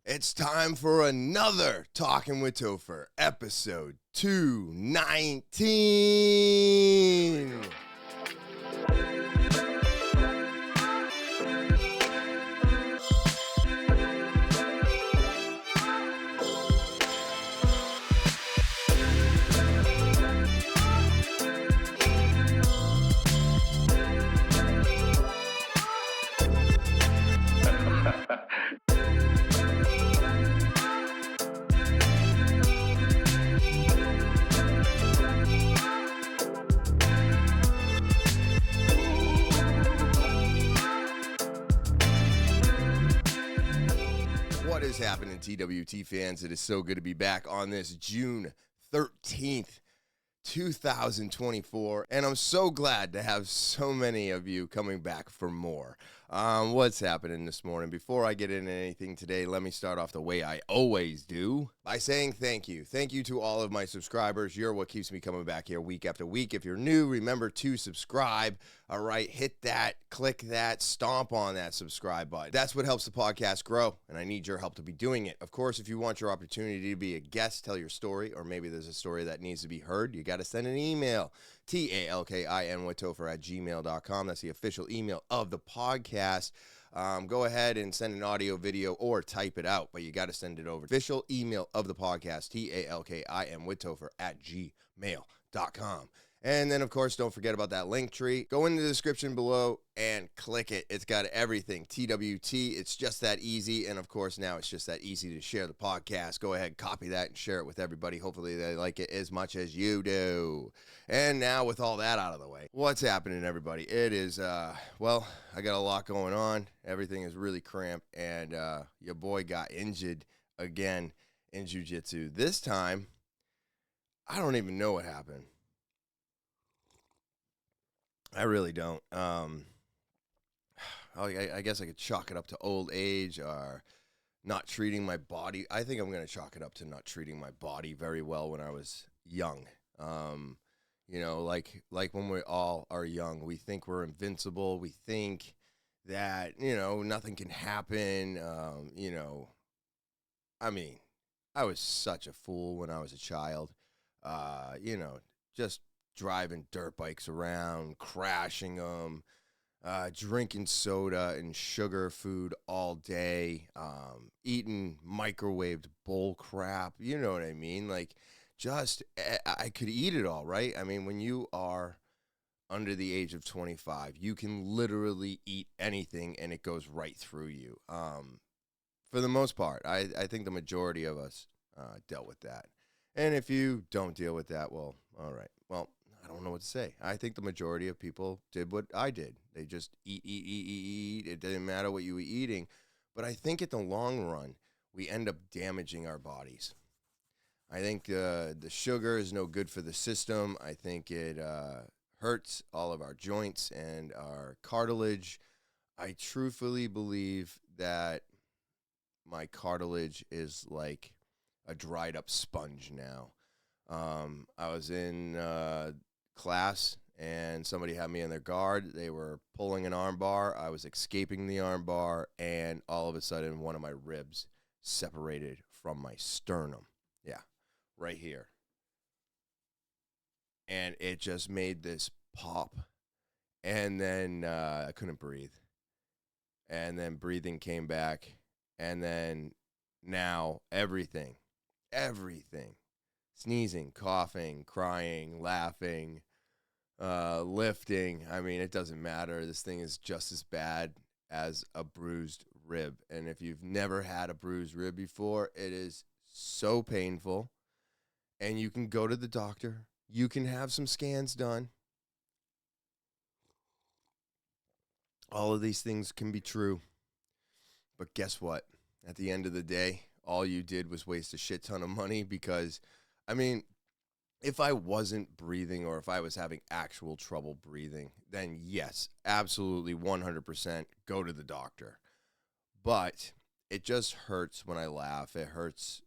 It's time for another Talking with Topher, episode 219. What is happening, TwT fans? It is so good to be back on this June 13th, 2024, and I'm so glad to have so many of you coming back for more. What's happening this morning? Before I get into anything today, let me start off the way I always do by saying thank you. Thank you to all of my subscribers. You're what keeps me coming back here week after week. If you're new, remember to subscribe. All right, hit that, click that, stomp on that subscribe button. That's what helps the podcast grow, and I need your help to be doing it. Of course, if you want your opportunity to be a guest, tell your story, or maybe there's a story that needs to be heard, you got to send an email, talkinwithtopher@gmail.com. That's the official email of the podcast. Go ahead and send an audio, video, or type it out, but you got to send it over. Official email of the podcast, talkinwithtopher@gmail.com. And then, of course, don't forget about that link tree. Go in the description below and click it. It's got everything. TWT, it's just that easy. And, of course, now it's just that easy to share the podcast. Go ahead, copy that, and share it with everybody. Hopefully they like it as much as you do. And now, with all that out of the way, what's happening, everybody? It is, well, I got a lot going on. Everything is really cramped. And your boy got injured again in jiu-jitsu. This time, I don't even know what happened. I really don't. I guess I could chalk it up to old age or not treating my body. I think I'm going to chalk it up to not treating my body very well when I was young. Like when we all are young, we think we're invincible. We think that, nothing can happen. I was such a fool when I was a child. Just driving dirt bikes around, crashing them, drinking soda and sugar food all day, eating microwaved bull crap. You know what I mean? Like, I could eat it all, right? I mean, when you are under the age of 25, you can literally eat anything and it goes right through you. For the most part, I think the majority of us dealt with that. And if you don't deal with that, well, all right. Well, I don't know what to say. I think the majority of people did what I did. They just eat. It didn't matter what you were eating. But I think in the long run, we end up damaging our bodies. I think the sugar is no good for the system. I think it hurts all of our joints and our cartilage. I truthfully believe that my cartilage is like a dried up sponge now. I was in class and somebody had me in their guard. They were pulling an arm bar. I was escaping the arm bar, and all of a sudden one of my ribs separated from my sternum. Yeah, right here. And it just made this pop. And then I couldn't breathe. And then breathing came back. And then now everything. Sneezing, coughing, crying, laughing, lifting. I mean, it doesn't matter. This thing is just as bad as a bruised rib. And if you've never had a bruised rib before, it is so painful. And you can go to the doctor. You can have some scans done. All of these things can be true. But guess what? At the end of the day, all you did was waste a shit ton of money because, if I wasn't breathing or if I was having actual trouble breathing, then yes, absolutely 100% go to the doctor. But it just hurts when I laugh. It hurts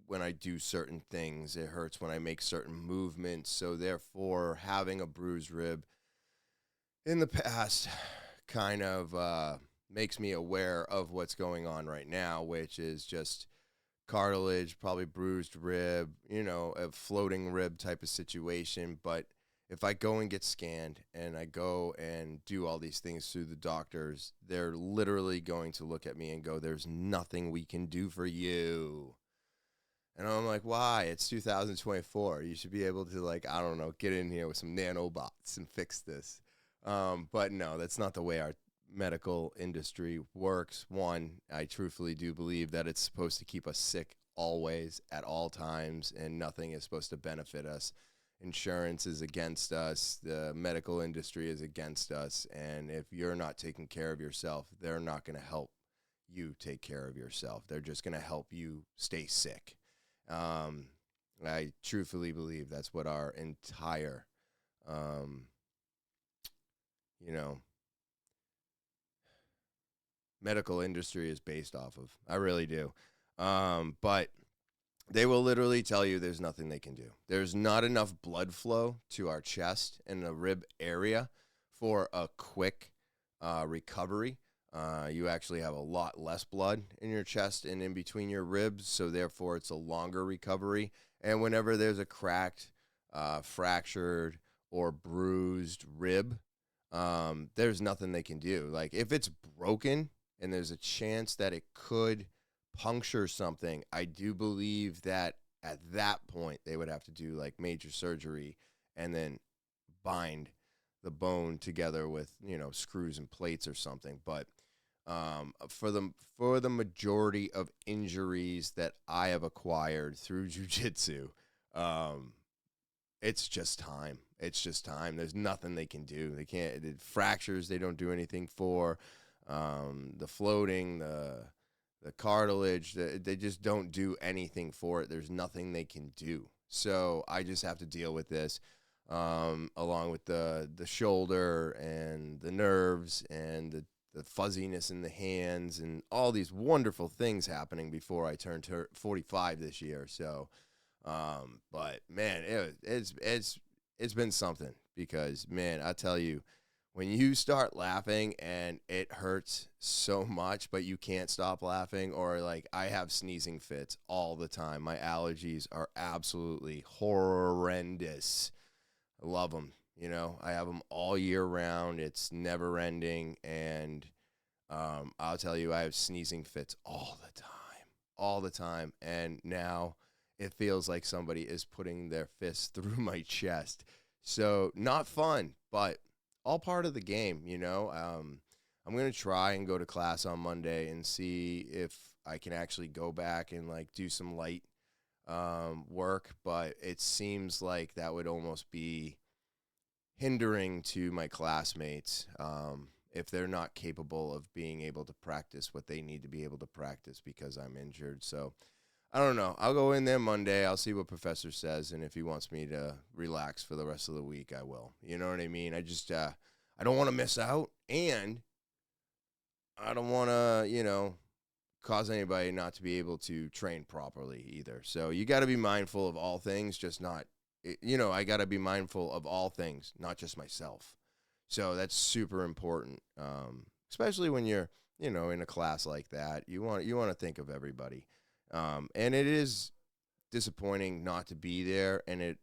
when I do certain things. It hurts when I make certain movements. So therefore, having a bruised rib in the past kind of makes me aware of what's going on right now, which is just cartilage, probably bruised rib, a floating rib type of situation. But if I go and get scanned and I go and do all these things through the doctors, they're literally going to look at me and go, there's nothing we can do for you. And I'm like, why? It's 2024. You should be able to, like, I don't know, get in here with some nanobots and fix this. But no, that's not the way our medical industry works. One, I truthfully do believe that it's supposed to keep us sick always, at all times, and nothing is supposed to benefit us. Insurance is against us. The medical industry is against us. And if you're not taking care of yourself, they're not going to help you take care of yourself. They're just going to help you stay sick. I truthfully believe that's what our entire, medical industry is based off of. I really do. But they will literally tell you there's nothing they can do. There's not enough blood flow to our chest and the rib area for a quick recovery. You actually have a lot less blood in your chest and in between your ribs, so therefore it's a longer recovery. And whenever there's a cracked, fractured, or bruised rib, there's nothing they can do. Like, if it's broken and there's a chance that it could puncture something, I do believe that at that point they would have to do like major surgery and then bind the bone together with, screws and plates or something. But for the majority of injuries that I have acquired through jiu-jitsu, it's just time. It's just time. There's nothing they can do. They can't. Fractures, they don't do anything for. The floating, the cartilage, they just don't do anything for it. There's nothing they can do. So I just have to deal with this, along with the shoulder and the nerves and the fuzziness in the hands and all these wonderful things happening before I turn 45 this year. So, but man, it's been something, because, man, I tell you, when you start laughing and it hurts so much, but you can't stop laughing, or like I have sneezing fits all the time. My allergies are absolutely horrendous. I love them. I have them all year round. It's never ending. And I'll tell you, I have sneezing fits all the time. And now it feels like somebody is putting their fist through my chest. So not fun, but all part of the game, I'm going to try and go to class on Monday and see if I can actually go back and like do some light work. But it seems like that would almost be hindering to my classmates if they're not capable of being able to practice what they need to be able to practice because I'm injured. So I don't know. I'll go in there Monday. I'll see what professor says, and if he wants me to relax for the rest of the week, I will. You know what I mean? I just I don't want to miss out, and I don't want to, cause anybody not to be able to train properly either. So you got to be mindful of all things, just not, I got to be mindful of all things, not just myself. So that's super important, especially when you're, in a class like that. You want to think of everybody. And it is disappointing not to be there. And it,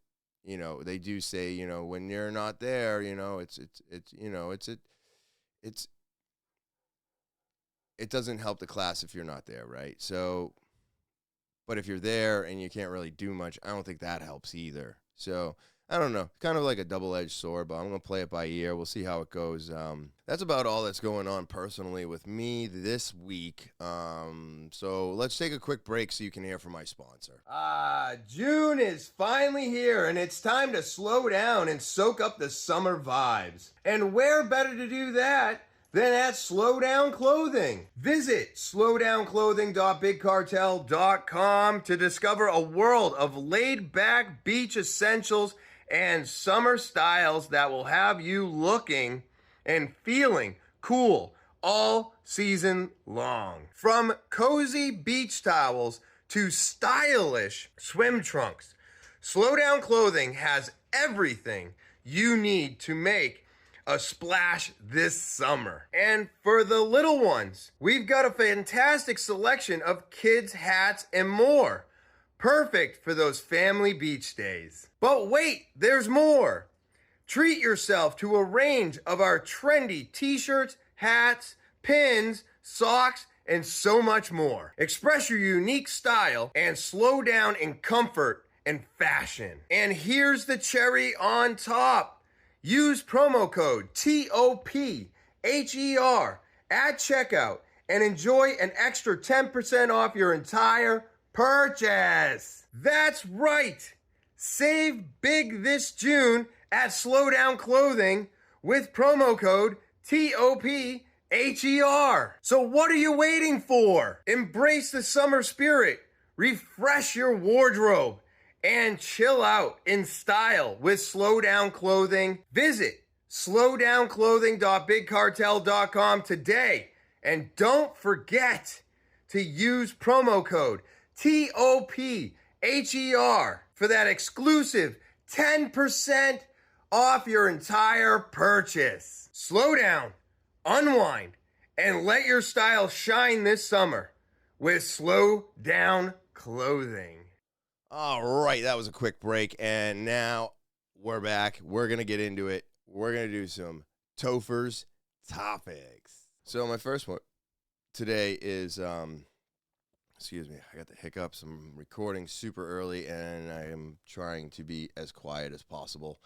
they do say, when you're not there, it doesn't help the class if you're not there, right? So, but if you're there and you can't really do much, I don't think that helps either. So, I don't know, kind of like a double-edged sword, but I'm going to play it by ear. We'll see how it goes. That's about all that's going on personally with me this week. So let's take a quick break so you can hear from my sponsor. June is finally here, and it's time to slow down and soak up the summer vibes. And where better to do that than at Slowdown Clothing. Visit slowdownclothing.bigcartel.com to discover a world of laid-back beach essentials and summer styles that will have you looking and feeling cool all season long. From cozy beach towels to stylish swim trunks, Slowdown Clothing has everything you need to make a splash this summer. And for the little ones, we've got a fantastic selection of kids' hats and more. Perfect for those family beach days. But wait, there's more. Treat yourself to a range of our trendy t-shirts, hats, pins, socks, and so much more. Express your unique style and slow down in comfort and fashion. And here's the cherry on top. Use promo code TOPHER at checkout and enjoy an extra 10% off your entire purchase. That's right. Save big this June at Slowdown Clothing with promo code TOPHER. So what are you waiting for? Embrace the summer spirit, refresh your wardrobe, and chill out in style with Slowdown Clothing. Visit slowdownclothing.bigcartel.com today. And don't forget to use promo code TOPHER for that exclusive 10% off your entire purchase. Slow down, unwind, and let your style shine this summer with Slow Down Clothing. All right, that was a quick break, and now we're back. We're going to get into it. We're going to do some Topher's topics. So my first one today is, excuse me, I got the hiccups. I'm recording super early, and I am trying to be as quiet as possible.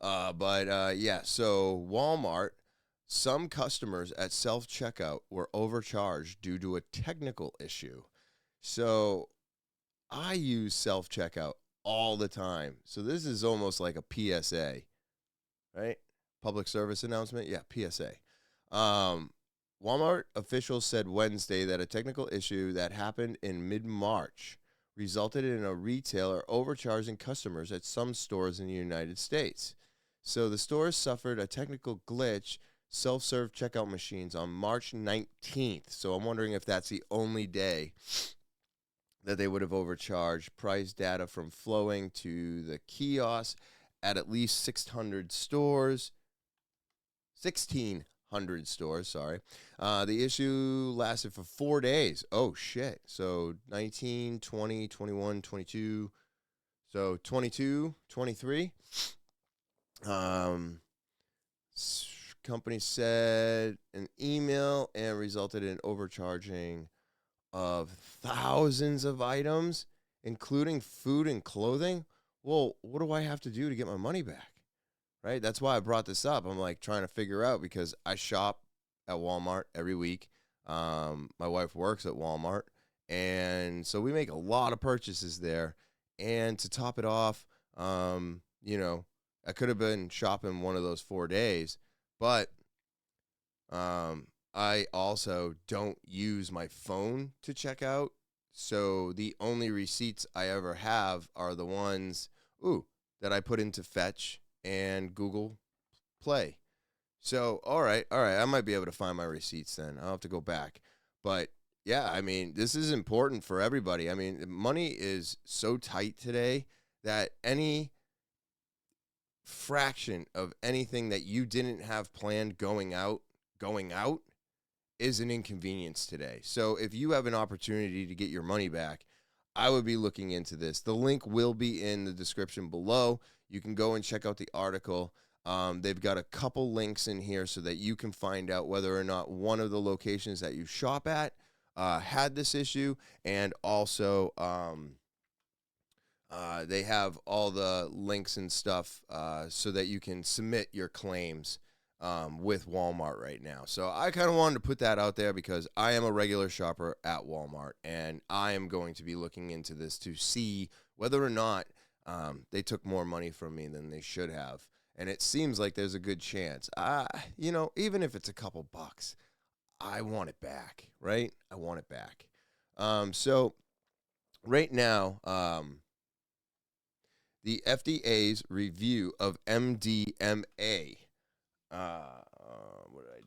Yeah, so Walmart, some customers at self-checkout were overcharged due to a technical issue. So I use self-checkout all the time. So this is almost like a PSA, right? Public service announcement? Yeah, PSA. Walmart officials said Wednesday that a technical issue that happened in mid-March resulted in a retailer overcharging customers at some stores in the United States. So the stores suffered a technical glitch, self-serve checkout machines on March 19th. So I'm wondering if that's the only day that they would have overcharged. Price data from flowing to the kiosk at least 600 stores. 1,600 stores, sorry. The issue lasted for 4 days. Oh, shit. So 19, 20, 21, 22. So 22, 23. Company said an email and resulted in overcharging of thousands of items, including food and clothing. Well, what do I have to do to get my money back? Right? That's why I brought this up. I'm like trying to figure out, because I shop at Walmart every week. My wife works at Walmart, and so we make a lot of purchases there. And to top it off, I could have been shopping one of those 4 days, but I also don't use my phone to check out. So the only receipts I ever have are the ones that I put into Fetch and Google Play. So, all right, I might be able to find my receipts then. I'll have to go back. But yeah, I mean, this is important for everybody. I mean, money is so tight today that any fraction of anything that you didn't have planned going out is an inconvenience today. So if you have an opportunity to get your money back, I would be looking into this. The link will be in the description below. You can go and check out the article. They've got a couple links in here so that you can find out whether or not one of the locations that you shop at had this issue, and also they have all the links and stuff so that you can submit your claims with Walmart right now. So I kind of wanted to put that out there because I am a regular shopper at Walmart, and I am going to be looking into this to see whether or not they took more money from me than they should have. And it seems like there's a good chance. Even if it's a couple bucks, I want it back, right? I want it back. So right now, the FDA's review of MDMA. What did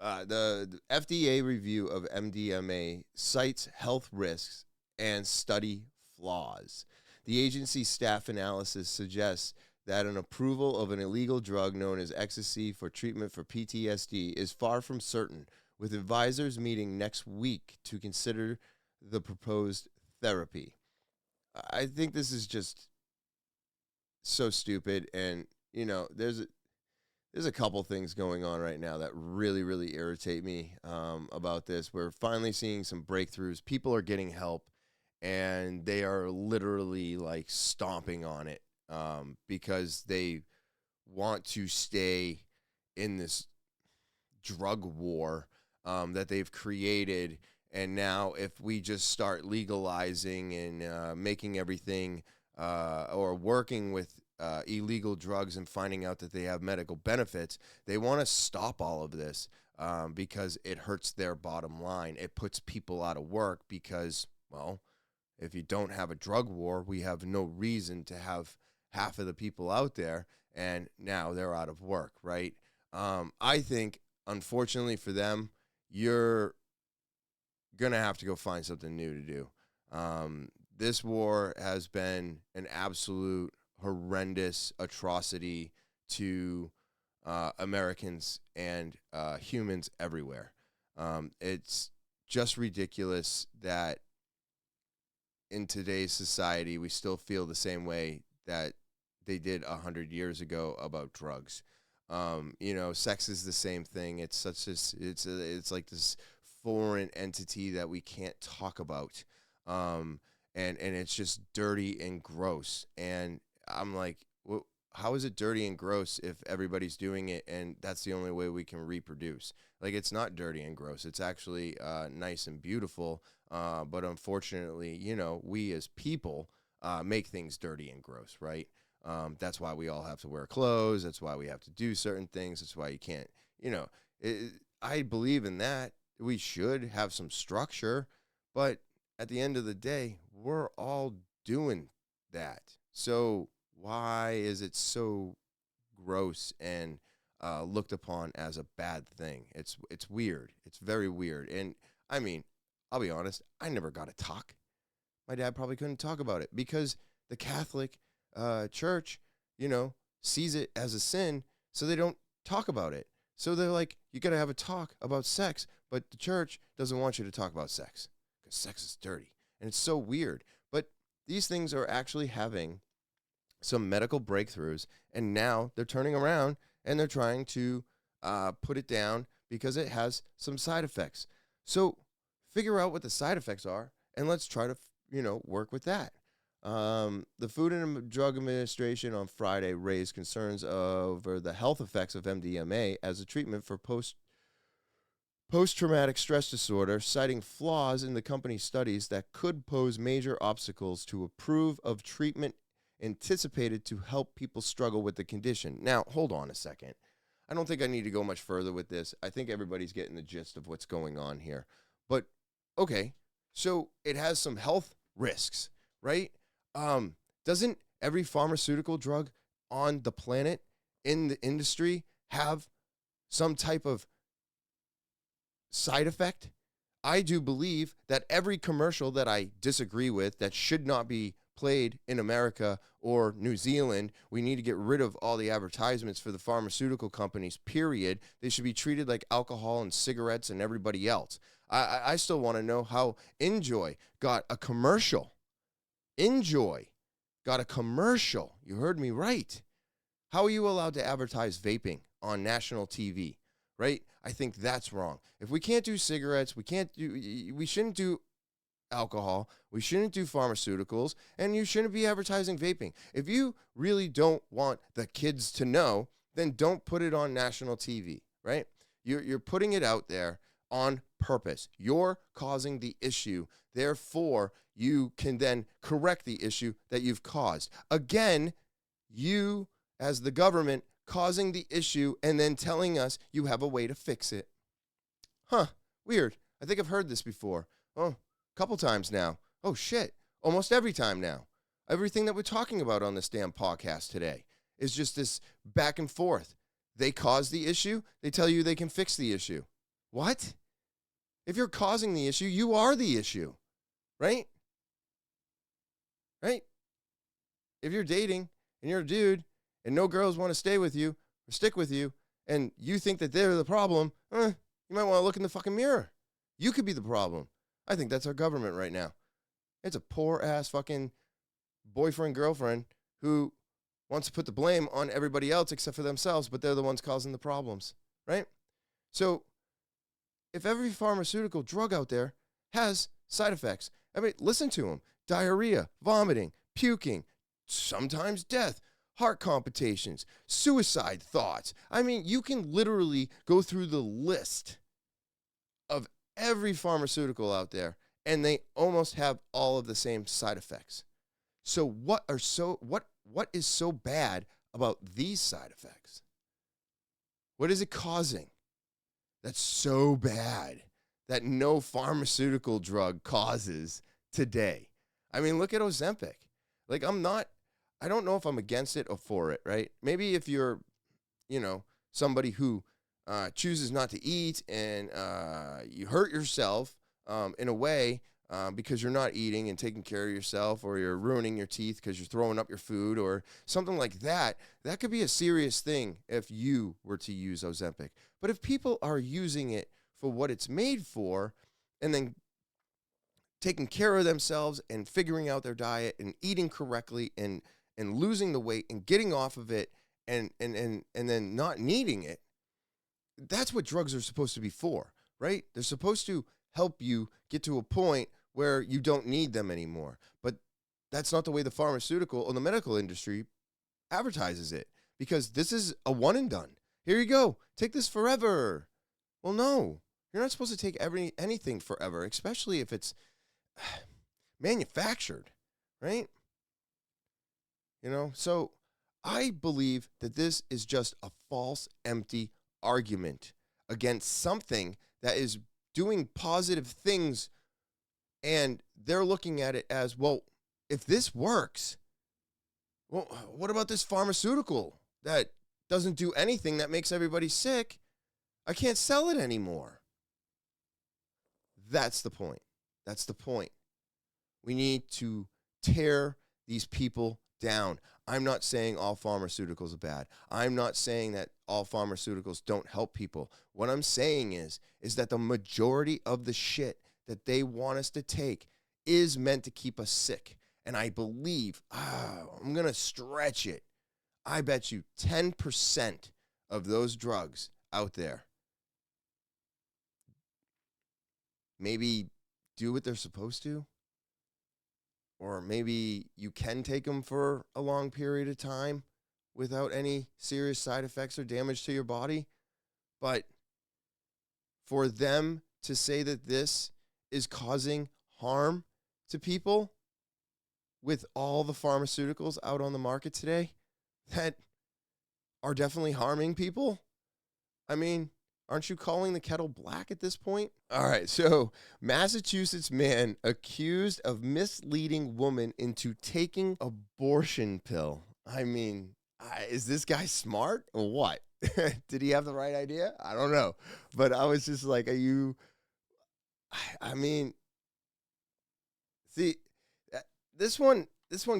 I do? The FDA review of MDMA cites health risks and study flaws. The agency's staff analysis suggests that an approval of an illegal drug known as ecstasy for treatment for PTSD is far from certain, with advisors meeting next week to consider the proposed therapy. I think this is just so stupid, and there's a couple things going on right now that really, really irritate me about this. We're finally seeing some breakthroughs. People are getting help, and they are literally like stomping on it because they want to stay in this drug war that they've created. And now if we just start legalizing and making everything or working with illegal drugs and finding out that they have medical benefits, they want to stop all of this because it hurts their bottom line. It puts people out of work because, well, if you don't have a drug war, we have no reason to have half of the people out there, and now they're out of work, right? I think, unfortunately for them, you're going to have to go find something new to do. This war has been an absolute horrendous atrocity to Americans and humans everywhere. It's just ridiculous that in today's society we still feel the same way that they did 100 years ago about drugs. Sex is the same thing. It's it's like this foreign entity that we can't talk about. And it's just dirty and gross. And I'm like, well, how is it dirty and gross if everybody's doing it and that's the only way we can reproduce? Like, it's not dirty and gross. It's actually nice and beautiful. But unfortunately, we as people make things dirty and gross, right? That's why we all have to wear clothes. That's why we have to do certain things. That's why you can't, I believe in that. We should have some structure, but at the end of the day, we're all doing that. So why is it so gross and looked upon as a bad thing? It's weird. It's very weird. And I mean, I'll be honest, I never got to talk. My dad probably couldn't talk about it because the Catholic church, sees it as a sin, so they don't talk about it. So they're like, you got to have a talk about sex, but the church doesn't want you to talk about sex because sex is dirty. And it's so weird. But these things are actually having some medical breakthroughs, and now they're turning around and they're trying to put it down because it has some side effects. So figure out what the side effects are, and let's try to, work with that. The Food and Drug Administration on Friday raised concerns over the health effects of MDMA as a treatment for post-traumatic stress disorder, citing flaws in the company's studies that could pose major obstacles to approve of treatment anticipated to help people struggle with the condition. Now, hold on a second. I don't think I need to go much further with this. I think everybody's getting the gist of what's going on here. But, okay, so it has some health risks, right? Doesn't every pharmaceutical drug on the planet in the industry have some type of side effect? I do believe that every commercial that I disagree with that should not be played in America or New Zealand, we need to get rid of all the advertisements for the pharmaceutical companies, period. They should be treated like alcohol and cigarettes and everybody else. I still want to know how Enjoy got a commercial. Enjoy got a commercial. You heard me right. How are you allowed to advertise vaping on national TV, right? I think that's wrong. If we can't do cigarettes, we shouldn't do alcohol, we shouldn't do pharmaceuticals, and you shouldn't be advertising vaping. If you really don't want the kids to know, then don't put it on national TV, right? You're putting it out there on purpose. You're causing the issue. Therefore, you can then correct the issue that you've caused. Again, you as the government causing the issue and then telling us you have a way to fix it. Weird. I think I've heard this before. Oh, a couple times now. Oh, shit. Almost every time now. Everything that we're talking about on this damn podcast today is just this back and forth. They cause the issue. They tell you they can fix the issue. What? If you're causing the issue, you are the issue. Right? Right? If you're dating and you're a dude and no girls want to stay with you or stick with you, and you think that they're the problem, you might want to look in the fucking mirror. You could be the problem. I think that's our government right now. It's a poor ass fucking boyfriend, girlfriend who wants to put the blame on everybody else except for themselves, but they're the ones causing the problems, right? So if every pharmaceutical drug out there has side effects, I mean, listen to them. Diarrhea, vomiting, puking, sometimes death, heart palpitations, suicide thoughts. I mean, you can literally go through the list of every pharmaceutical out there, and they almost have all of the same side effects. So what is so bad about these side effects? What is it causing that's so bad that no pharmaceutical drug causes today? I mean, look at Ozempic. Like, I don't know if I'm against it or for it, right? Maybe if you're, somebody who chooses not to eat and you hurt yourself in a way because you're not eating and taking care of yourself, or you're ruining your teeth because you're throwing up your food or something like that, that could be a serious thing if you were to use Ozempic. But if people are using it for what it's made for, and then taking care of themselves and figuring out their diet and eating correctly and losing the weight and getting off of it and then not needing it, that's what drugs are supposed to be for, right? They're supposed to help you get to a point where you don't need them anymore. But that's not the way the pharmaceutical or the medical industry advertises it, because this is a one and done. Here you go. Take this forever. Well, no. You're not supposed to take anything forever, especially if it's manufactured, right? So I believe that this is just a false, empty argument against something that is doing positive things, and they're looking at it as, well, if this works, well, what about this pharmaceutical that doesn't do anything, that makes everybody sick? I can't sell it anymore. That's the point. That's the point. We need to tear these people down. I'm not saying all pharmaceuticals are bad. I'm not saying that all pharmaceuticals don't help people. What I'm saying is that the majority of the shit that they want us to take is meant to keep us sick. And I believe, I'm going to stretch it, I bet you 10% of those drugs out there maybe do what they're supposed to. Or maybe you can take them for a long period of time without any serious side effects or damage to your body. But for them to say that this is causing harm to people with all the pharmaceuticals out on the market today that are definitely harming people, I mean, aren't you calling the kettle black at this point? All right, so Massachusetts man accused of misleading woman into taking abortion pill. I mean, is this guy smart or what? Did he have the right idea? I don't know. But I was just like, I mean, see, this one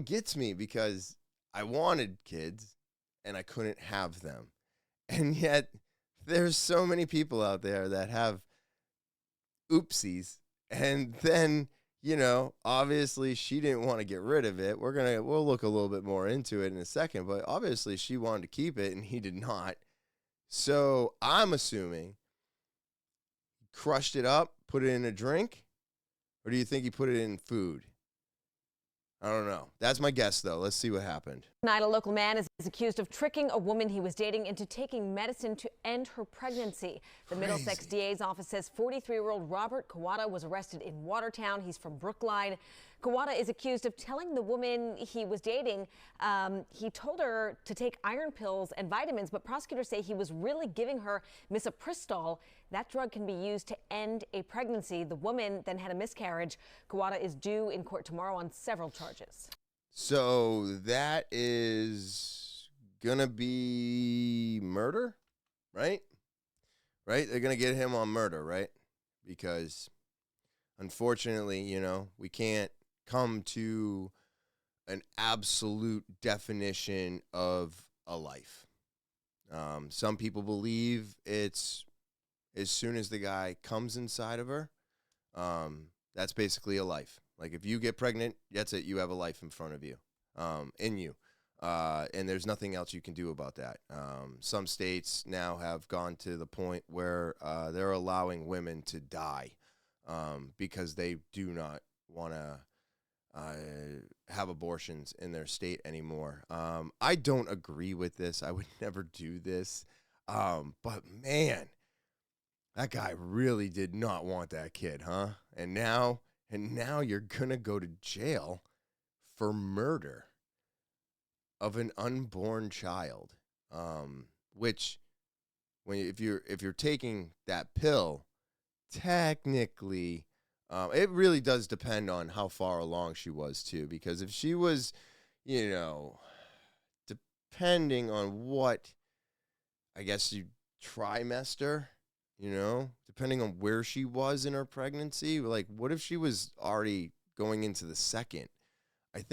gets me because I wanted kids and I couldn't have them. And yet there's so many people out there that have oopsies, and then, obviously she didn't want to get rid of it. We'll look a little bit more into it in a second, but obviously she wanted to keep it and he did not. So I'm assuming he crushed it up, put it in a drink, or do you think he put it in food? I don't know. That's my guess, though. Let's see what happened. Tonight, a local man is accused of tricking a woman he was dating into taking medicine to end her pregnancy. The Middlesex DA's office says 43-year-old Robert Kawada was arrested in Watertown. He's from Brookline. Kawada is accused of telling the woman he was dating he told her to take iron pills and vitamins, but prosecutors say he was really giving her misoprostol. That drug can be used to end a pregnancy. The woman then had a miscarriage. Kawada is due in court tomorrow on several charges. So that is going to be murder, right? Right? They're going to get him on murder, right? Because unfortunately, we can't come to an absolute definition of a life. Some people believe it's as soon as the guy comes inside of her, that's basically a life. Like if you get pregnant, that's it. You have a life in front of you, in you. And there's nothing else you can do about that. Some states now have gone to the point where they're allowing women to die because they do not want to have abortions in their state anymore. I don't agree with this. I would never do this. But man, that guy really did not want that kid, huh? And now you're gonna go to jail for murder of an unborn child. Which if you're taking that pill, technically, it really does depend on how far along she was too. Because if she was, depending on what, I guess trimester, depending on where she was in her pregnancy, like what if she was already going into the second? I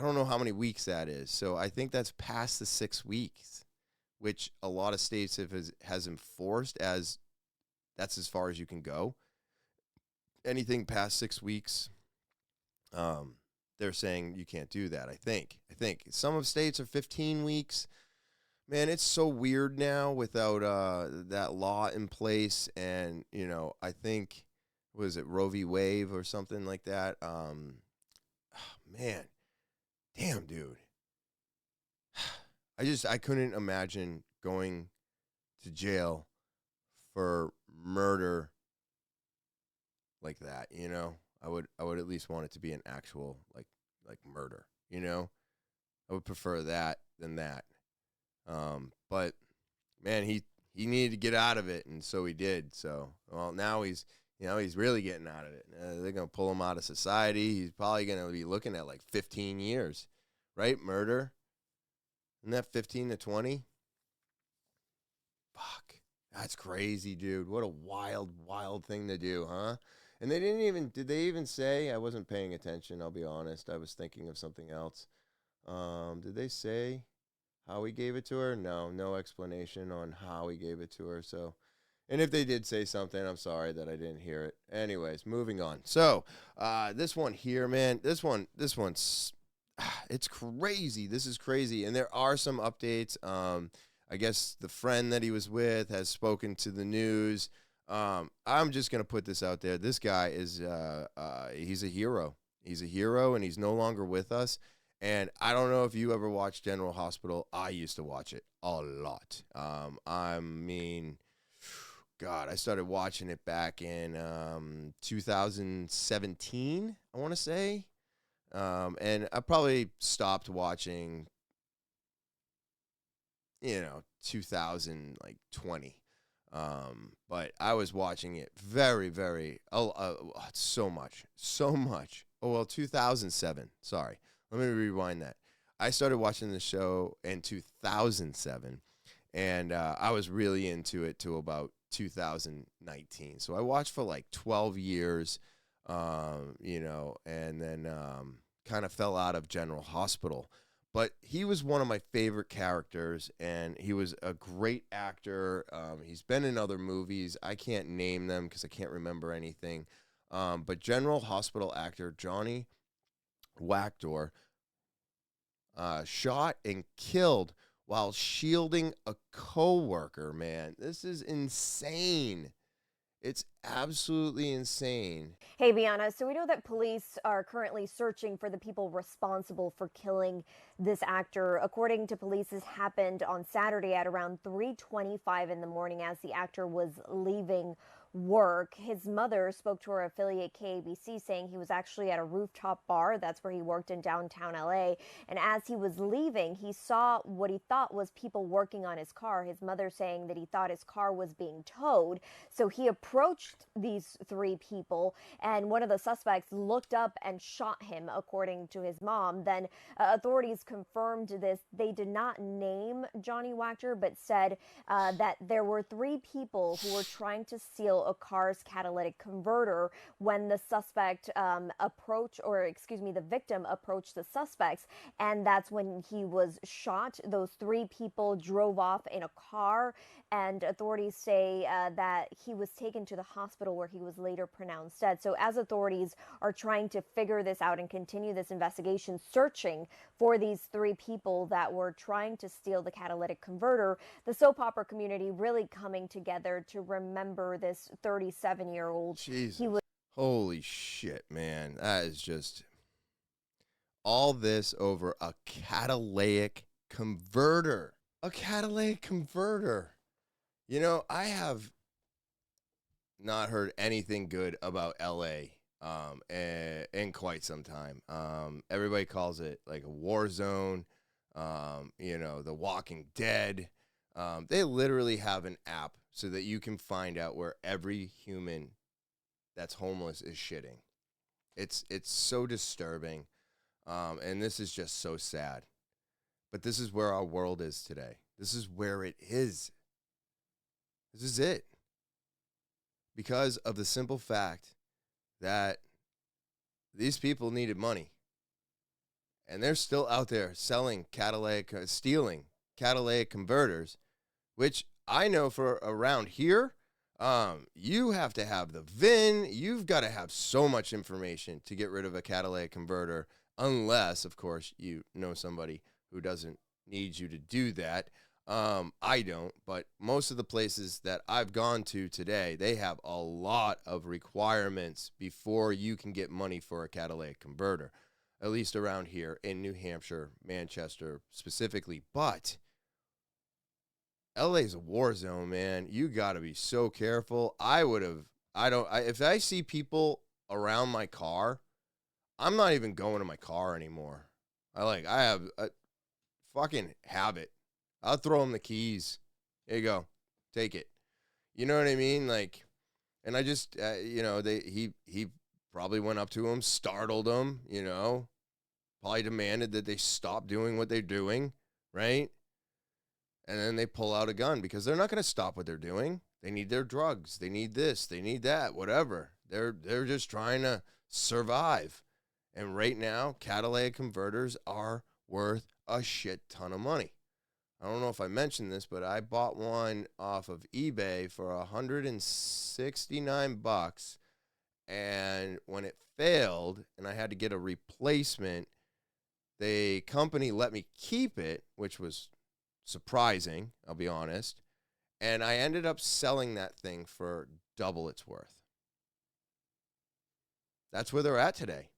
don't know how many weeks that is. So I think that's past the 6 weeks, which a lot of states has enforced as that's as far as you can go. Anything past 6 weeks, they're saying you can't do that. I think some of states are 15 weeks. Man, it's so weird now without that law in place. And, I think, was it Roe v. Wade or something like that? Man, damn, dude. I couldn't imagine going to jail for murder like that, I would at least want it to be an actual like murder, I would prefer that than that. But man, he needed to get out of it, and so he did. So, well, now he's really getting out of it. They're going to pull him out of society. He's probably going to be looking at like 15 years, right? Murder. Isn't that 15 to 20? Fuck. That's crazy, dude. What a wild, wild thing to do, huh? And did they even say, I wasn't paying attention, I'll be honest. I was thinking of something else. Did they say how he gave it to her? No explanation on how he gave it to her. So, and if they did say something, I'm sorry that I didn't hear it. Anyways, moving on. So, this one here, man, this one's, it's crazy. This is crazy. And there are some updates. I guess the friend that he was with has spoken to the news. I'm just going to put this out there. This guy is, he's a hero. He's a hero, and he's no longer with us. And I don't know if you ever watched General Hospital. I used to watch it a lot. I mean, God, I started watching it back in 2017, I want to say. And I probably stopped watching, 2020. But I was watching it very, very, so much. Oh, well, 2007. Sorry. Let me rewind that. I started watching the show in 2007, and I was really into it till about 2019. So I watched for like 12 years, and then kind of fell out of General Hospital. But he was one of my favorite characters, and he was a great actor. He's been in other movies. I can't name them because I can't remember anything. But General Hospital actor Johnny Wackdor shot and killed while shielding a coworker, man. This is insane. It's absolutely insane. Hey, Bianna. So we know that police are currently searching for the people responsible for killing this actor. According to police, this happened on Saturday at around 3:25 in the morning as the actor was leaving work. His mother spoke to her affiliate KABC saying he was actually at a rooftop bar. That's where he worked in downtown LA. And as he was leaving, he saw what he thought was people working on his car. His mother saying that he thought his car was being towed. So he approached these three people, and one of the suspects looked up and shot him, according to his mom. Then authorities confirmed this. They did not name Johnny Wachter, but said that there were three people who were trying to steal steal a car's catalytic converter when the the victim approached the suspects. And that's when he was shot. Those three people drove off in a car, and authorities say that he was taken to the hospital where he was later pronounced dead. So as authorities are trying to figure this out and continue this investigation, searching for these three people that were trying to steal the catalytic converter, the soap opera community really coming together to remember this 37-year-old. Jesus. Holy shit, man. That is just all this over a catalytic converter. A catalytic converter. You know, I have not heard anything good about LA in quite some time. Everybody calls it like a war zone. The Walking Dead. They literally have an app so that you can find out where every human that's homeless is shitting. It's so disturbing. And this is just so sad. But this is where our world is today. This is where it is. This is it. Because of the simple fact that these people needed money. And they're still out there stealing catalytic converters, which I know for around here, you have to have the VIN. You've got to have so much information to get rid of a catalytic converter, unless, of course, you know somebody who doesn't need you to do that. I don't, but most of the places that I've gone to today, they have a lot of requirements before you can get money for a catalytic converter, at least around here in New Hampshire, Manchester specifically. But LA's a war zone, man. You got to be so careful. If I see people around my car, I'm not even going to my car anymore. I have a fucking habit. I'll throw them the keys. Here you go. Take it. You know what I mean? Like, and I just, he probably went up to him, startled him, probably demanded that they stop doing what they're doing, right? And then they pull out a gun because they're not going to stop what they're doing. They need their drugs. They need this. They need that, whatever. They're just trying to survive. And right now, catalytic converters are worth a shit ton of money. I don't know if I mentioned this, but I bought one off of eBay for $169. And when it failed and I had to get a replacement, the company let me keep it, which was surprising, I'll be honest. And I ended up selling that thing for double its worth. That's where they're at today,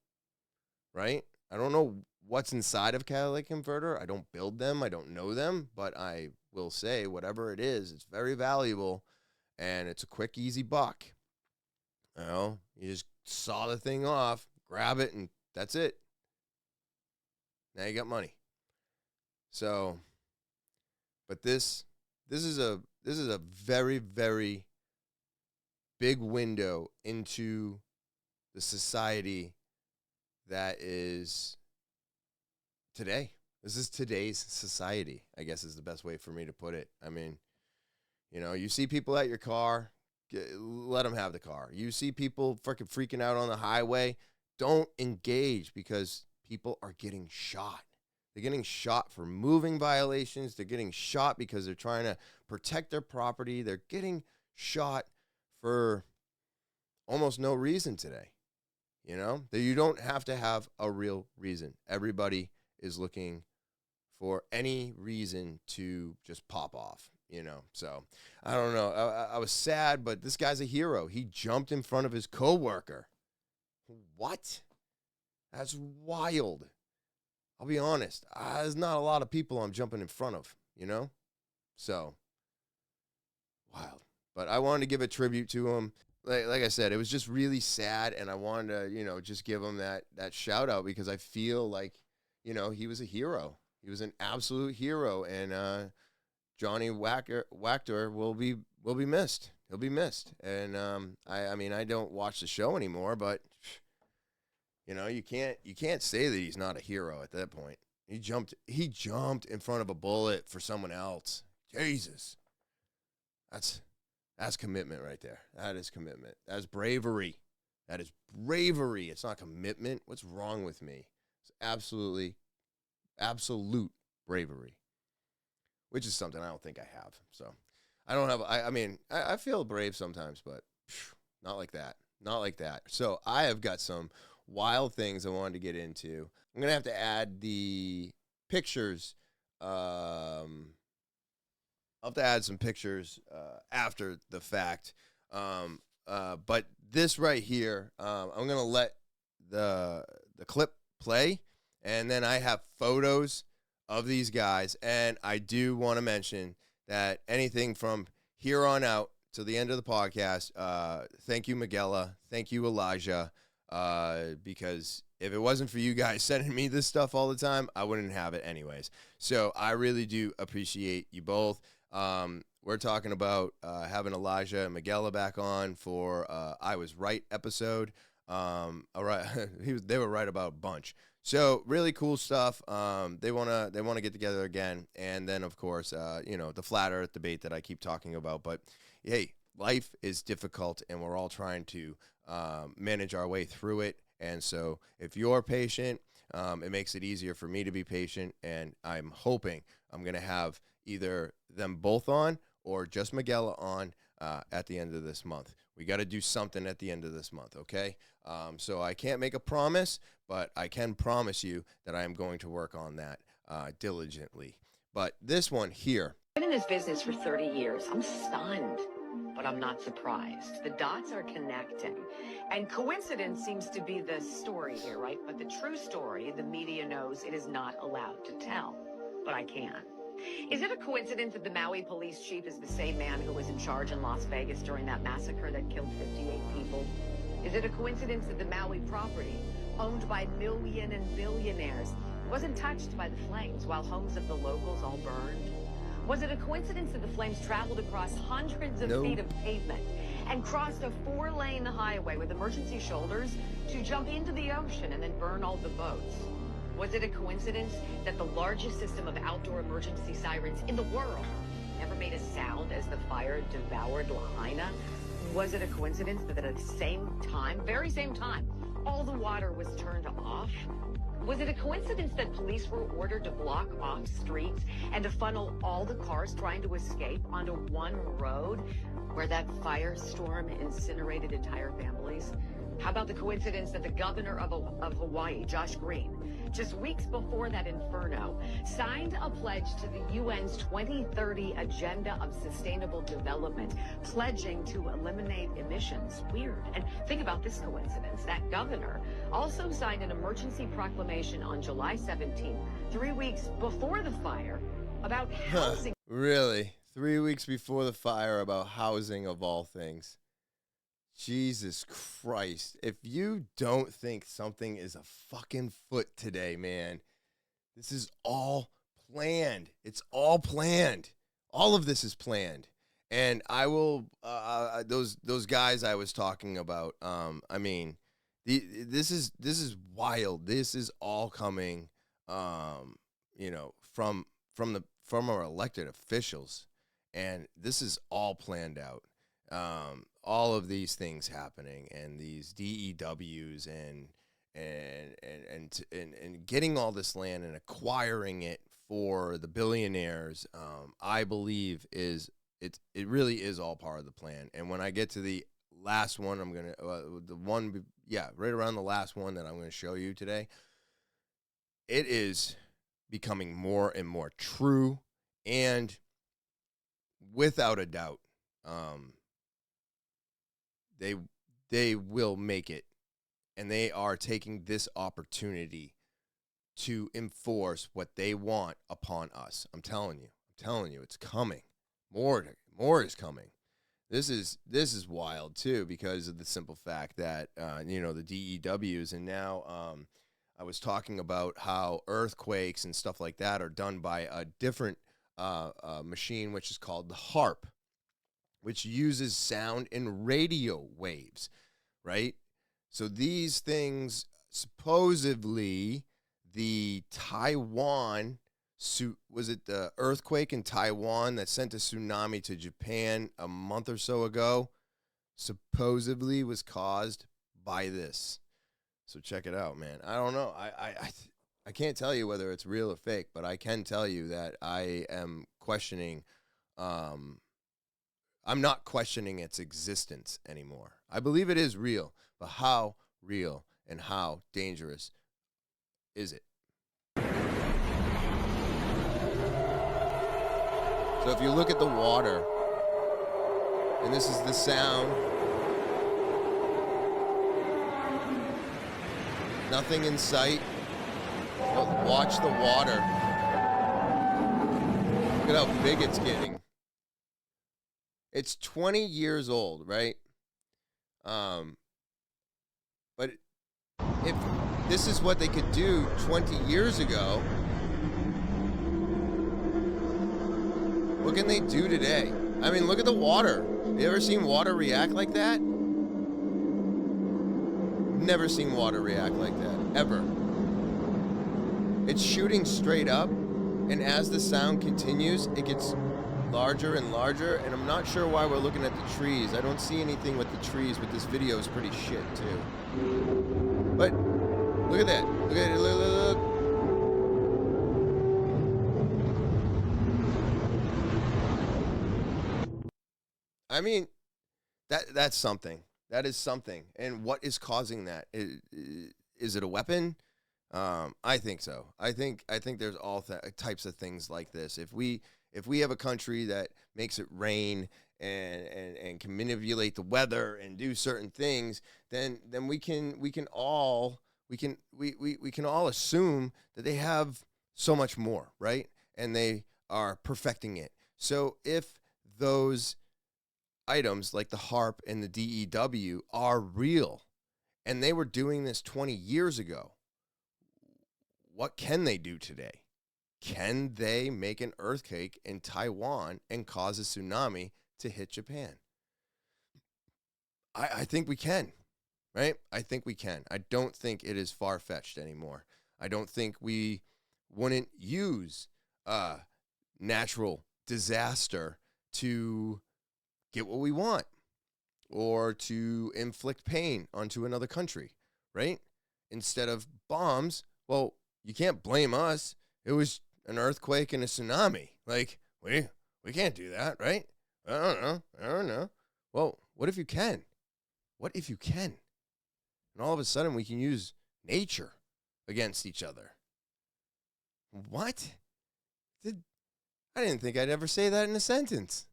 right? I don't know what's inside of a catalytic converter. I don't build them. I don't know them. But I will say, whatever it is, it's very valuable. And it's a quick, easy buck. You just saw the thing off, grab it, and that's it. Now you got money. So, but this is a very, very big window into the society that is today. This is today's society, I guess is the best way for me to put it. I mean, you see people at your car, let them have the car. You see people freaking out on the highway, don't engage because people are getting shot. They're getting shot for moving violations. They're getting shot because they're trying to protect their property. They're getting shot for almost no reason today. That you don't have to have a real reason. Everybody is looking for any reason to just pop off, So I don't know. I was sad, but this guy's a hero. He jumped in front of his coworker. What? That's wild. I'll be honest. There's not a lot of people I'm jumping in front of, So wild. But I wanted to give a tribute to him. Like I said, it was just really sad, and I wanted to, just give him that shout out because I feel like, he was a hero. He was an absolute hero, and Johnny Wachter will be missed. He'll be missed, and I don't watch the show anymore, but you can't say that he's not a hero at that point. He jumped in front of a bullet for someone else. Jesus, That's commitment right there. That is commitment. That's bravery. That is bravery. It's not commitment. What's wrong with me? It's absolute bravery, which is something I don't think I have. So I don't have, I mean, I feel brave sometimes, but not like that. Not like that. So I have got some wild things I wanted to get into. I'm going to have to add the pictures. I'll have to add some pictures after the fact. But this right here, I'm going to let the clip play, and then I have photos of these guys. And I do want to mention that anything from here on out to the end of the podcast, thank you, Miguela. Thank you, Elijah. Because if it wasn't for you guys sending me this stuff all the time, I wouldn't have it anyways. So I really do appreciate you both. We're talking about having Elijah and Miguela back on for I Was Right episode. All right, they were right about a bunch. So really cool stuff. They wanna get together again, and then of course, the flat Earth debate that I keep talking about. But hey, life is difficult, and we're all trying to manage our way through it. And so, if you're patient, it makes it easier for me to be patient. And I'm hoping I'm gonna have either them both on or just Miguela on at the end of this month. We got to do something at the end of this month, okay? So I can't make a promise, but I can promise you that I am going to work on that diligently. But this one here. I've been in this business for 30 years. I'm stunned, but I'm not surprised. The dots are connecting. And coincidence seems to be the story here, right? But the true story, the media knows it is not allowed to tell. But I can. Is it a coincidence that the Maui police chief is the same man who was in charge in Las Vegas during that massacre that killed 58 people? Is it a coincidence that the Maui property, owned by million and billionaires, wasn't touched by the flames while homes of the locals all burned? Was it a coincidence that the flames traveled across hundreds of feet of pavement and crossed a 4-lane highway with emergency shoulders to jump into the ocean and then burn all the boats? Was it a coincidence that the largest system of outdoor emergency sirens in the world never made a sound as the fire devoured Lahaina? Was it a coincidence that at the same time, very same time, all the water was turned off? Was it a coincidence that police were ordered to block off streets and to funnel all the cars trying to escape onto one road where that firestorm incinerated entire families? How about the coincidence that the governor of Hawaii, Josh Green, just weeks before that inferno, signed a pledge to the UN's 2030 Agenda of Sustainable Development, pledging to eliminate emissions? Weird. And think about this coincidence. That governor also signed an emergency proclamation on July 17th, 3 weeks before the fire, about housing. Really? 3 weeks before the fire, about housing of all things. Jesus Christ. If you don't think something is a fucking foot today, man, this is all planned. It's all planned. All of this is planned. And I will, those guys I was talking about, this is wild. This is all coming, from our elected officials. And this is all planned out. All of these things happening, and these DEWs and getting all this land and acquiring it for the billionaires, I believe it really is all part of the plan. And when I get to the last one, I'm gonna right around the last one that I'm gonna show you today, it is becoming more and more true, and without a doubt, they will make it, and they are taking this opportunity to enforce what they want upon us. I'm telling you, it's coming. More is coming. This is wild too, because of the simple fact that the DEWs, and now I was talking about how earthquakes and stuff like that are done by a different machine, which is called the HAARP, which uses sound and radio waves, right? So these things, supposedly, the Taiwan was it the earthquake in Taiwan that sent a tsunami to Japan a month or so ago? Supposedly was caused by this. So check it out, man. I don't know. I can't tell you whether it's real or fake, but I can tell you that I am questioning. I'm not questioning its existence anymore. I believe it is real, but how real and how dangerous is it? So if you look at the water, and this is the sound, nothing in sight. Watch the water. Look at how big it's getting. It's 20 years old, right? But if this is what they could do 20 years ago, what can they do today? I mean, look at the water. You ever seen water react like that? Never seen water react like that, ever. It's shooting straight up, and as the sound continues, it gets larger and larger, and I'm not sure why we're looking at the trees. I don't see anything with the trees, but this video is pretty shit, too. But, look at that. Look at it, look. I mean, that's something. That is something. And what is causing that? Is it a weapon? I think so. I think there's all types of things like this. If we have a country that makes it rain and can manipulate the weather and do certain things, then we can all assume that they have so much more, right? And they are perfecting it. So if those items like the HAARP and the DEW are real, and they were doing this 20 years ago, what can they do today? Can they make an earthquake in Taiwan and cause a tsunami to hit Japan? I think we can, right? I think we can. I don't think it is far-fetched anymore. I don't think we wouldn't use natural disaster to get what we want or to inflict pain onto another country, right? Instead of bombs, well, you can't blame us. It was an earthquake and a tsunami. Like, we can't do that, right? I don't know. Well, what if you can? What if you can? And all of a sudden we can use nature against each other. What? I didn't think I'd ever say that in a sentence.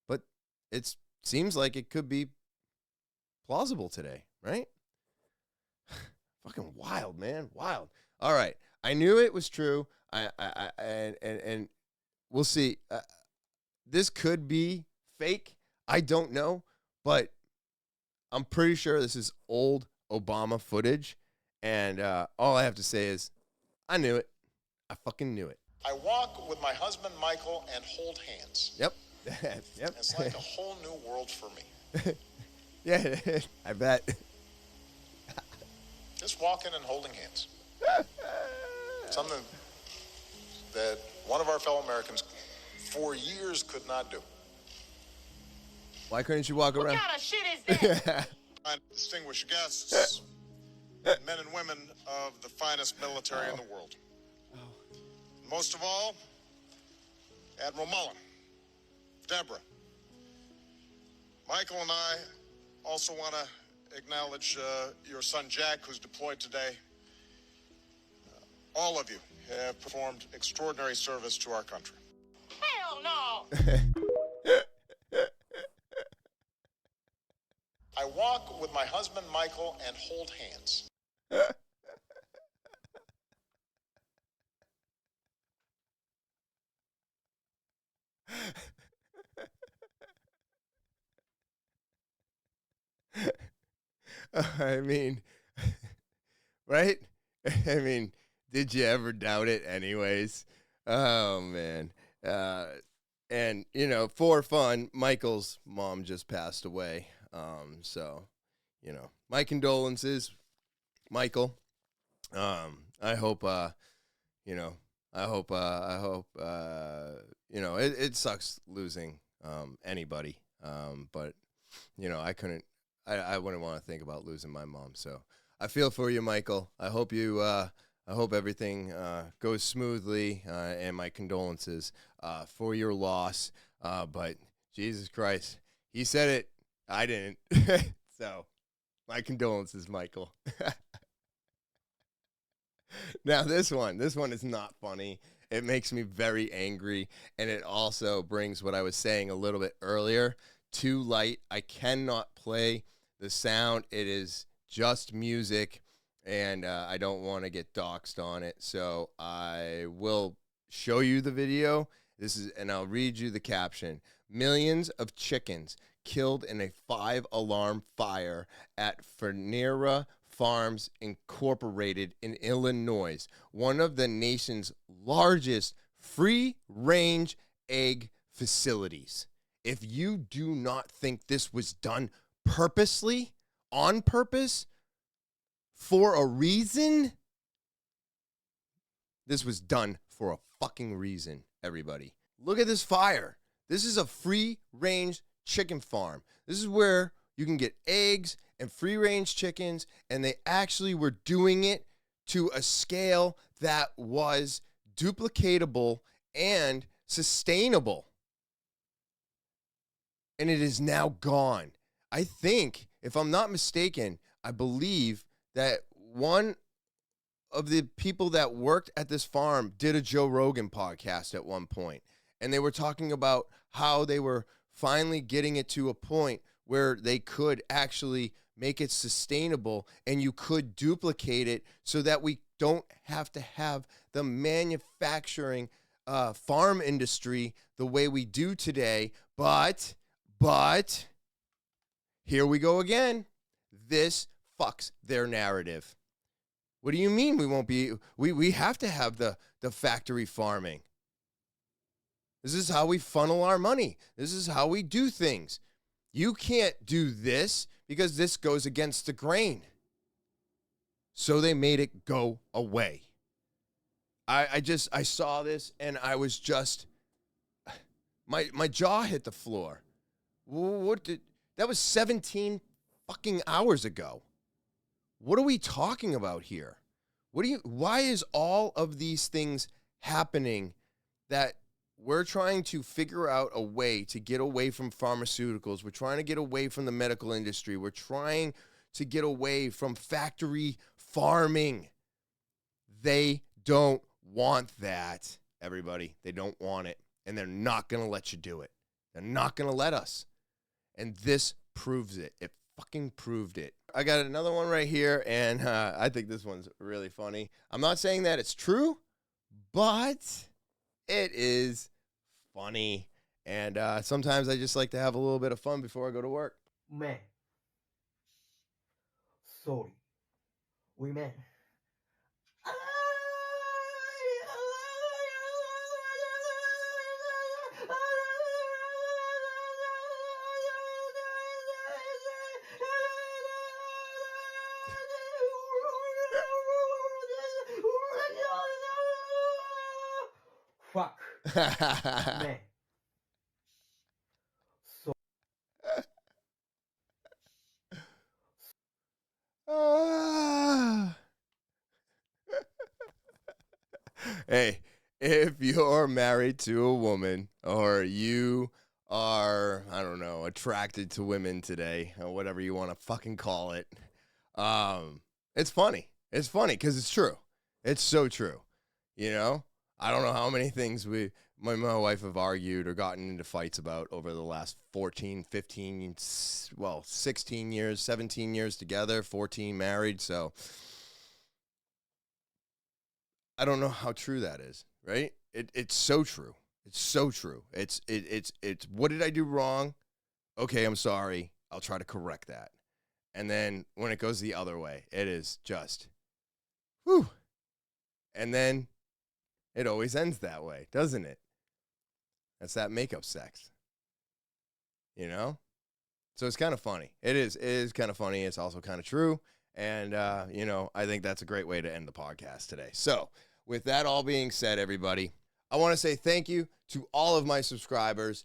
But it seems like it could be plausible today, right? Fucking wild, man. Wild. All right. I knew it was true. And we'll see. This could be fake. I don't know, but I'm pretty sure this is old Obama footage. And all I have to say is, I knew it. I fucking knew it. I walk with my husband, Michael, and hold hands. Yep. Yep. It's like a whole new world for me. Yeah, I bet. Just walking and holding hands. Something that one of our fellow Americans for years could not do. Why couldn't you walk around? What kind of shit is that? Distinguished guests, men and women of the finest military in the world. Most of all, Admiral Mullen, Deborah. Michael and I also want to acknowledge your son Jack, who's deployed today. All of you have performed extraordinary service to our country. Hell no! I walk with my husband Michael and hold hands. I mean, right? I mean, did you ever doubt it anyways? Oh, man. And, you know, for fun, Michael's mom just passed away. So, you know, my condolences, Michael. I hope, you know, You know, it sucks losing anybody. But you know, I wouldn't want to think about losing my mom. So I feel for you, Michael. I hope everything goes smoothly, and my condolences for your loss. But Jesus Christ, he said it, I didn't. So my condolences, Michael. Now this one is not funny. It makes me very angry, and it also brings what I was saying a little bit earlier to light. I cannot play the sound. It is just music, and I don't want to get doxxed on it. So I will show you the video. And I'll read you the caption. Millions of chickens killed in a 5-alarm fire at Fernera Farms Incorporated in Illinois, one of the nation's largest free-range egg facilities. If you do not think this was done purposely, on purpose, for a reason, this was done for a fucking reason, everybody. Look at this fire. This is a free-range chicken farm. This is where you can get eggs and free-range chickens, and they actually were doing it to a scale that was duplicatable and sustainable. And it is now gone. I think, if I'm not mistaken, I believe that one of the people that worked at this farm did a Joe Rogan podcast at one point, and they were talking about how they were finally getting it to a point where they could actually make it sustainable and you could duplicate it so that we don't have to have the manufacturing farm industry the way we do today. But here we go again. This fucks their narrative. What do you mean we won't be? We have to have the factory farming. This is how we funnel our money. This is how we do things. You can't do this because this goes against the grain. So they made it go away. I saw this and I was just, my jaw hit the floor. That was 17 fucking hours ago. What are we talking about here? Why is all of these things happening that we're trying to figure out a way to get away from pharmaceuticals? We're trying to get away from the medical industry. We're trying to get away from factory farming. They don't want that, everybody. They don't want it. And they're not going to let you do it. They're not going to let us. And this proves it. It fucking proved it. I got another one right here, and I think this one's really funny. I'm not saying that it's true, but it is funny. And sometimes I just like to have a little bit of fun before I go to work. Men. Sorry. Women. Fuck. Man. So. Hey, if you're married to a woman or you are, I don't know, attracted to women today or whatever you want to fucking call it, it's funny. It's funny because it's true. It's so true. You know, I don't know how many things my wife have argued or gotten into fights about over the last 14, 15, 16 years, 17 years together, 14 married. So I don't know how true that is, right? It's so true. It's so true. It's what did I do wrong? Okay, I'm sorry. I'll try to correct that. And then when it goes the other way, it is just, whew. And then it always ends that way, doesn't it? That's that makeup sex. You know? So it's kind of funny. It is kind of funny. It's also kind of true. And, you know, I think that's a great way to end the podcast today. So with that all being said, everybody, I want to say thank you to all of my subscribers.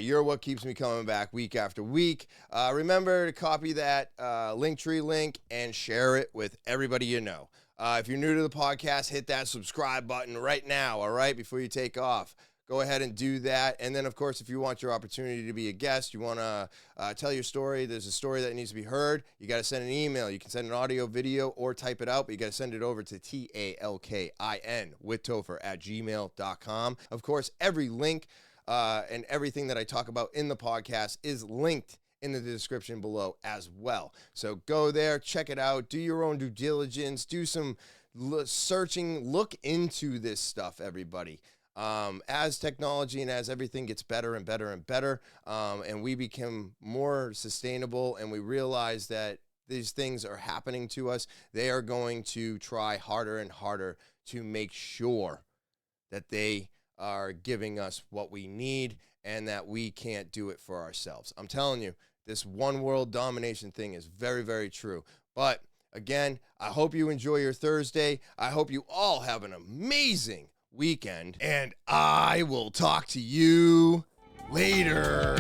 You're what keeps me coming back week after week. Remember to copy that Linktree link and share it with everybody you know. If you're new to the podcast, hit that subscribe button right now, all right, before you take off. Go ahead and do that. And then, of course, if you want your opportunity to be a guest, you want to tell your story, there's a story that needs to be heard, you got to send an email. You can send an audio, video, or type it out, but you got to send it over to talkinwithtopher@gmail.com. Of course, every link and everything that I talk about in the podcast is linked in the description below as well. So go there, check it out, do your own due diligence, do some searching, look into this stuff, everybody. As technology and as everything gets better and better and better, and we become more sustainable and we realize that these things are happening to us, they are going to try harder and harder to make sure that they are giving us what we need and that we can't do it for ourselves. I'm telling you, this one world domination thing is very, very true. But again, I hope you enjoy your Thursday. I hope you all have an amazing weekend, and I will talk to you later.